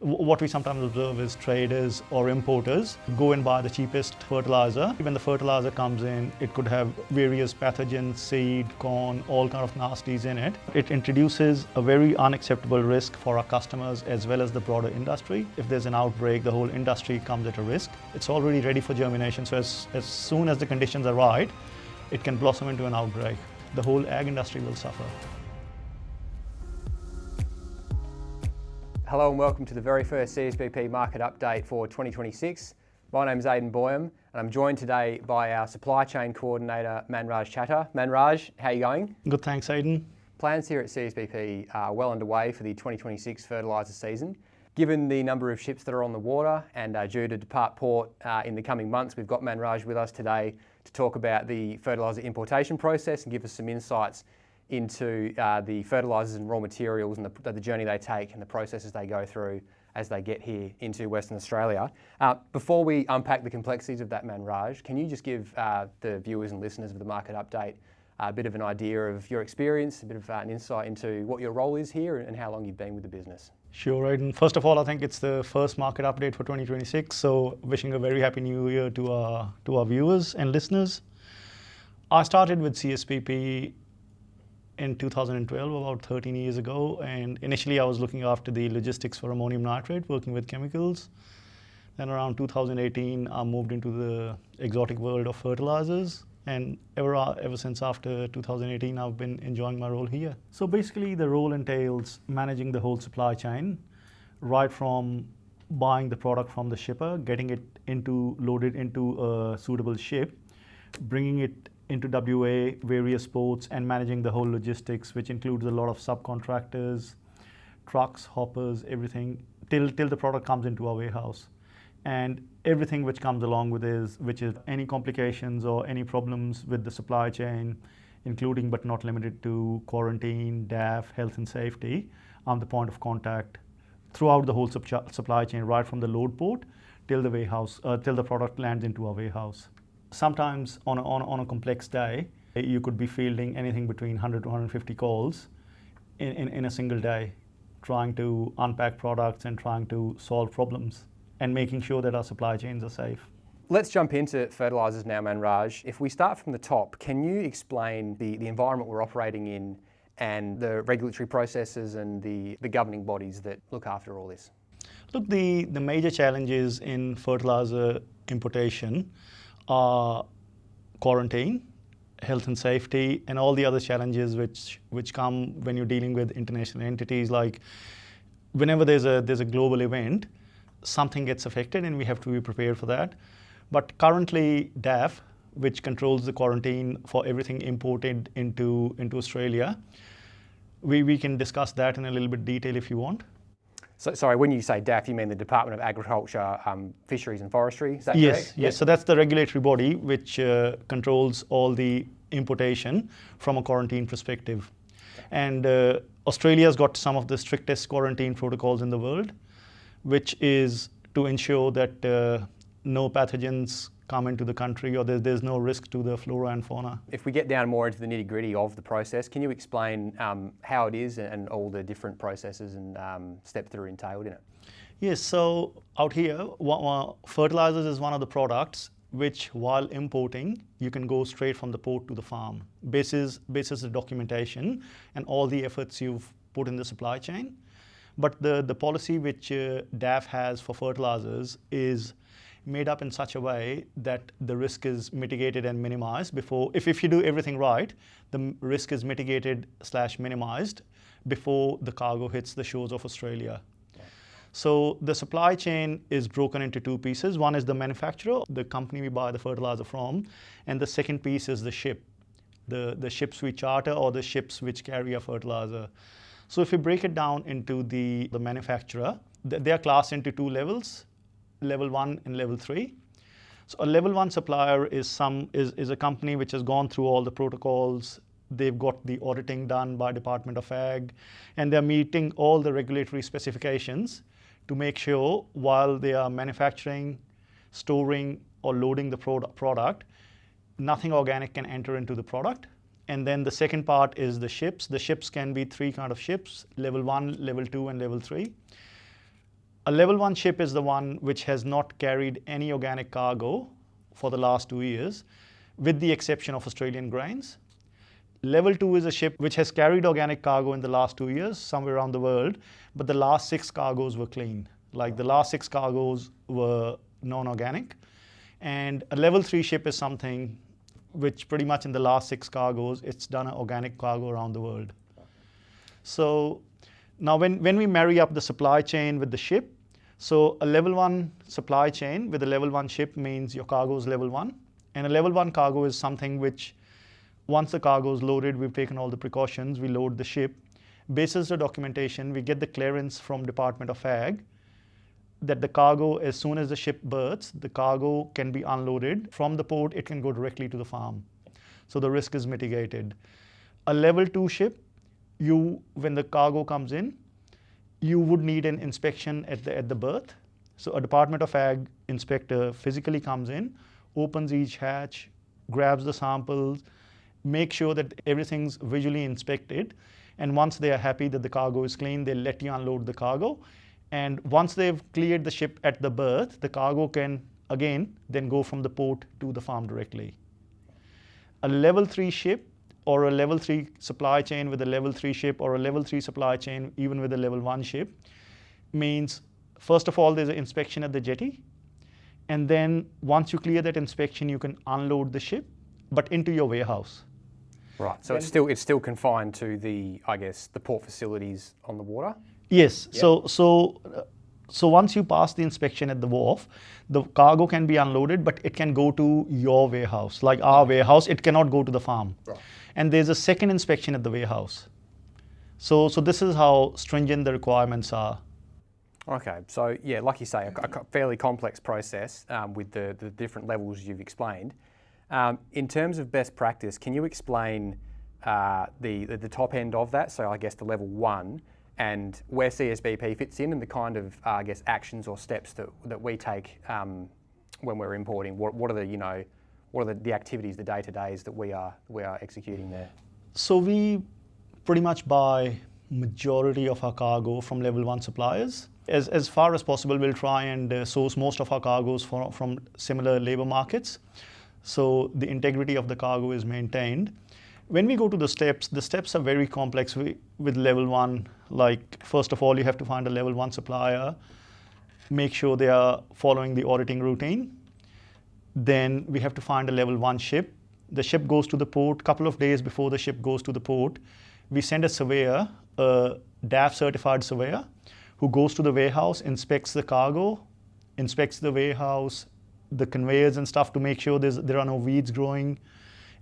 What we sometimes observe is traders or importers go and buy the cheapest fertilizer. When the fertilizer comes in, it could have various pathogens, seed, corn, all kind of nasties in it. It introduces a very unacceptable risk for our customers as well as the broader industry. If there's an outbreak, the whole industry comes at a risk. It's already ready for germination, so as soon as the conditions are right, it can blossom into an outbreak. The whole ag industry will suffer. Hello and welcome to the very first CSBP Market Update for 2026. My name is Aiden Boyham and I'm joined today by our Supply Chain Coordinator, Manraj Chatha. Manraj, how are you going? Good, thanks Aiden. Plans here at CSBP are well underway for the 2026 fertiliser season. Given the number of ships that are on the water and are due to depart port in the coming months, we've got Manraj with us today to talk about the fertiliser importation process and give us some insights into the fertilisers and raw materials and the journey they take and the processes they go through as they get here into Western Australia. Before we unpack the complexities of that, Manraj, can you just give the viewers and listeners of the Market Update a bit of an idea of your experience, a bit of an insight into what your role is here and how long you've been with the business? Sure, Aiden. First of all, I think it's the first market update for 2026, so wishing a very happy new year to our viewers and listeners. I started with CSBP in 2012, about 13 years ago, and initially I was looking after the logistics for ammonium nitrate, working with chemicals. Then around 2018, I moved into the exotic world of fertilizers, and ever since after 2018, I've been enjoying my role here. So basically the role entails managing the whole supply chain, right from buying the product from the shipper, getting it loaded into a suitable ship, bringing it into WA, various ports, and managing the whole logistics, which includes a lot of subcontractors, trucks, hoppers, everything, till the product comes into our warehouse. And everything which comes along with which is any complications or any problems with the supply chain, including but not limited to quarantine, DAF, health and safety, I'm the point of contact throughout the whole supply chain, right from the load port till the warehouse, till the product lands into our warehouse. Sometimes on a complex day, you could be fielding anything between 100 to 150 calls in a single day, trying to unpack products and trying to solve problems and making sure that our supply chains are safe. Let's jump into fertilisers now, Manraj. If we start from the top, can you explain the environment we're operating in and the regulatory processes and the governing bodies that look after all this? Look, the major challenges in fertiliser importation are quarantine, health and safety, and all the other challenges which come when you're dealing with international entities. Like whenever there's a global event, something gets affected and we have to be prepared for that. But currently DAF, which controls the quarantine for everything imported into Australia, we can discuss that in a little bit detail if you want. So, sorry, when you say DAF, you mean the Department of Agriculture, Fisheries and Forestry, is that yes, correct? Yes, so that's the regulatory body which controls all the importation from a quarantine perspective. And Australia's got some of the strictest quarantine protocols in the world, which is to ensure that no pathogens come into the country or there's no risk to the flora and fauna. If we get down more into the nitty-gritty of the process, can you explain how it is and all the different processes and steps that are entailed in it? Yes, so out here, fertilizers is one of the products which, while importing, you can go straight from the port to the farm. Basis the documentation and all the efforts you've put in the supply chain. But the policy which DAF has for fertilizers is made up in such a way that the risk is mitigated and minimized before, if you do everything right, the risk is mitigated / minimized before the cargo hits the shores of Australia. Yeah. So the supply chain is broken into two pieces. One is the manufacturer, the company we buy the fertilizer from, and the second piece is the ship, the ships we charter or the ships which carry a fertilizer. So if we break it down into the manufacturer, they are classed into two levels, level 1 and level 3. So a level 1 supplier is a company which has gone through all the protocols. They've got the auditing done by Department of Ag, and they're meeting all the regulatory specifications to make sure while they are manufacturing, storing or loading the product, nothing organic can enter into the product. And then the second part is the ships. The ships can be three kind of ships, level 1, level 2 and level 3. A level 1 ship is the one which has not carried any organic cargo for the last 2 years, with the exception of Australian grains. Level 2 is a ship which has carried organic cargo in the last 2 years, somewhere around the world, but the last 6 cargoes were clean. Like the last 6 cargoes were non-organic. And a level 3 ship is something which pretty much in the last 6 cargoes, it's done an organic cargo around the world. So now when we marry up the supply chain with the ship, so a level 1 supply chain with a level 1 ship means your cargo is level 1. And a level 1 cargo is something which, once the cargo is loaded, we've taken all the precautions, we load the ship. Basis the documentation, we get the clearance from Department of Ag that the cargo, as soon as the ship berths, the cargo can be unloaded. From the port, it can go directly to the farm. So the risk is mitigated. A level 2 ship, when the cargo comes in, you would need an inspection at the berth. So a Department of Ag inspector physically comes in, opens each hatch, grabs the samples, make sure that everything's visually inspected. And once they are happy that the cargo is clean, they'll let you unload the cargo. And once they've cleared the ship at the berth, the cargo can, again, then go from the port to the farm directly. A level 3 ship or a level 3 supply chain with a level 3 ship or a level 3 supply chain even with a level 1 ship means, first of all, there's an inspection at the jetty. And then once you clear that inspection, you can unload the ship, but into your warehouse. Right, so it's still confined to the port facilities on the water? Yes. Yep. So once you pass the inspection at the wharf, the cargo can be unloaded, but it can go to your warehouse, like our warehouse. It cannot go to the farm. Right. And there's a second inspection at the warehouse. So this is how stringent the requirements are. Okay, so yeah, like you say, a fairly complex process with the different levels you've explained. In terms of best practice, can you explain the top end of that? So I guess the level 1 and where CSBP fits in and the kind of actions or steps that we take when we're importing. What are the activities, the day-to-days that we are executing there? So we pretty much buy majority of our cargo from level 1 suppliers. As far as possible, we'll try and source most of our cargoes from similar labor markets. So the integrity of the cargo is maintained. When we go to the steps are very complex with level 1. Like, first of all, you have to find a level 1 supplier, make sure they are following the auditing routine. Then we have to find a level 1 ship. The ship goes to the port. Couple of days before the ship goes to the port, we send a surveyor, a DAF certified surveyor, who goes to the warehouse, inspects the cargo, inspects the warehouse, the conveyors and stuff to make sure there are no weeds growing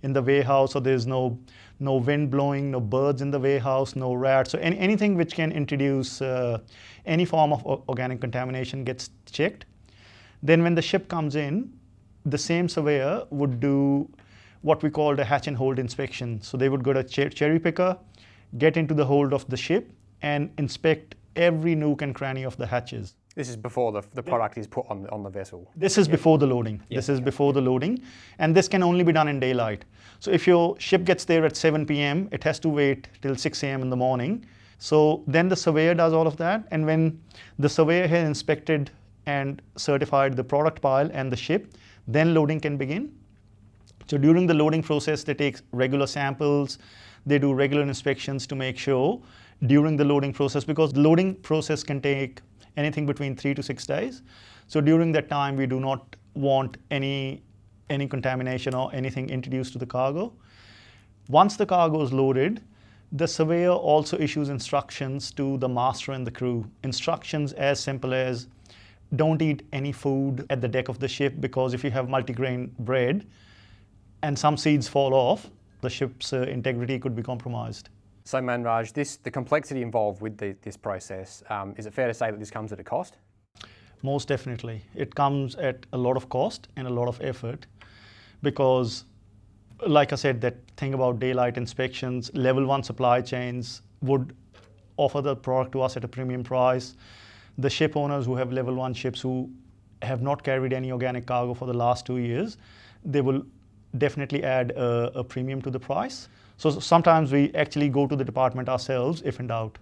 in the warehouse, or there's no wind blowing, no birds in the warehouse, no rats. So anything which can introduce any form of organic contamination gets checked. Then when the ship comes in, the same surveyor would do what we call a hatch and hold inspection. So they would go to cherry picker, get into the hold of the ship and inspect every nook and cranny of the hatches. This is before the product is put on the vessel? This is before the loading. Yep. This is before the loading. And this can only be done in daylight. So if your ship gets there at 7 p.m., it has to wait till 6 a.m. in the morning. So then the surveyor does all of that. And when the surveyor has inspected and certified the product pile and the ship, then loading can begin. So during the loading process, they take regular samples. They do regular inspections to make sure during the loading process, because the loading process can take anything between 3 to 6 days. So during that time, we do not want any contamination or anything introduced to the cargo. Once the cargo is loaded, the surveyor also issues instructions to the master and the crew. Instructions as simple as, don't eat any food at the deck of the ship, because if you have multigrain bread and some seeds fall off, the ship's integrity could be compromised. So Manraj, the complexity involved with this process, is it fair to say that this comes at a cost? Most definitely. It comes at a lot of cost and a lot of effort, because like I said, that thing about daylight inspections, level 1 supply chains would offer the product to us at a premium price. The ship owners who have level 1 ships who have not carried any organic cargo for the last 2 years, they will definitely add a premium to the price. So sometimes we actually go to the department ourselves if in doubt.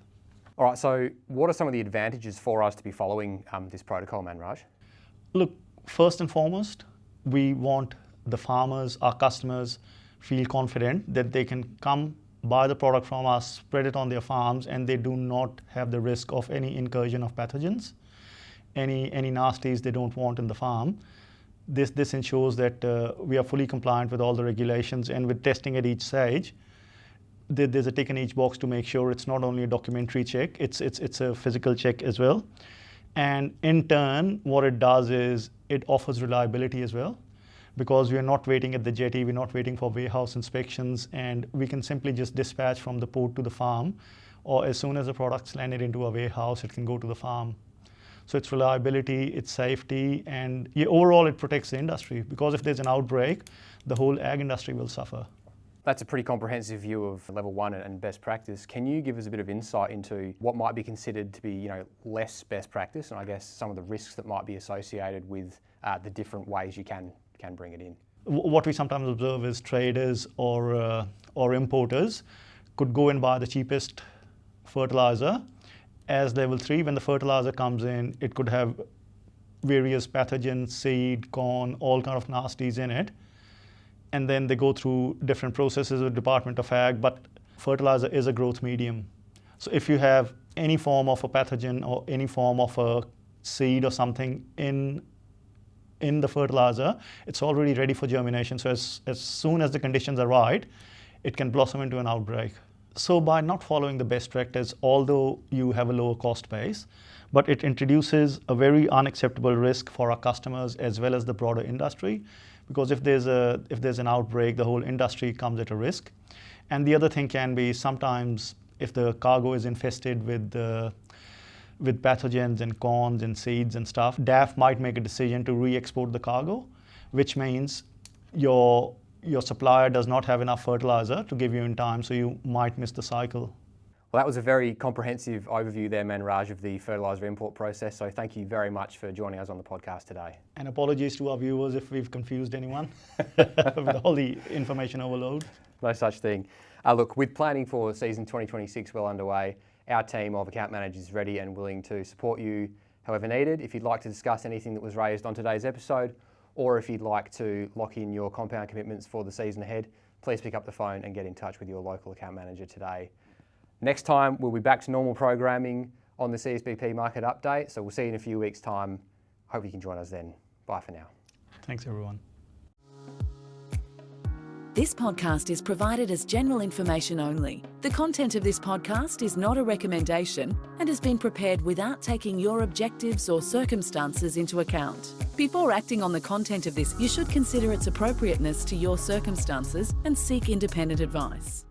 All right, so what are some of the advantages for us to be following this protocol, Manraj? Look, first and foremost, we want the farmers, our customers, feel confident that they can come buy the product from us, spread it on their farms, and they do not have the risk of any incursion of pathogens, any nasties they don't want in the farm. This ensures that we are fully compliant with all the regulations, and with testing at each stage, there's a tick in each box to make sure it's not only a documentary check, it's a physical check as well. And in turn, what it does is it offers reliability as well, because we are not waiting at the jetty, we're not waiting for warehouse inspections, and we can simply just dispatch from the port to the farm, or as soon as the product's landed into a warehouse, it can go to the farm. So it's reliability, it's safety, and overall it protects the industry, because if there's an outbreak, the whole ag industry will suffer. That's a pretty comprehensive view of level 1 and best practice. Can you give us a bit of insight into what might be considered to be, less best practice, and I guess some of the risks that might be associated with the different ways you can bring it in? What we sometimes observe is traders or importers could go and buy the cheapest fertilizer. As level 3, when the fertilizer comes in, it could have various pathogens, seed, corn, all kind of nasties in it. And then they go through different processes with Department of Ag, but fertilizer is a growth medium. So if you have any form of a pathogen or any form of a seed or something in the fertilizer, it's already ready for germination. So as soon as the conditions are right, it can blossom into an outbreak. So by not following the best practice, although you have a lower cost base, but it introduces a very unacceptable risk for our customers as well as the broader industry, because if there's an outbreak, the whole industry comes at a risk. And the other thing can be sometimes if the cargo is infested with pathogens and corns and seeds and stuff, DAF might make a decision to re-export the cargo, which means your supplier does not have enough fertilizer to give you in time, so you might miss the cycle. Well, that was a very comprehensive overview there, Manraj, of the fertiliser import process. So thank you very much for joining us on the podcast today. And apologies to our viewers if we've confused anyone with all the information overload. No such thing. Look, with planning for season 2026 well underway, our team of account managers is ready and willing to support you however needed. If you'd like to discuss anything that was raised on today's episode, or if you'd like to lock in your compound commitments for the season ahead, please pick up the phone and get in touch with your local account manager today. Next time, we'll be back to normal programming on the CSBP Market Update, so we'll see you in a few weeks' time. Hope you can join us then. Bye for now. Thanks, everyone. This podcast is provided as general information only. The content of this podcast is not a recommendation and has been prepared without taking your objectives or circumstances into account. Before acting on the content of this, you should consider its appropriateness to your circumstances and seek independent advice.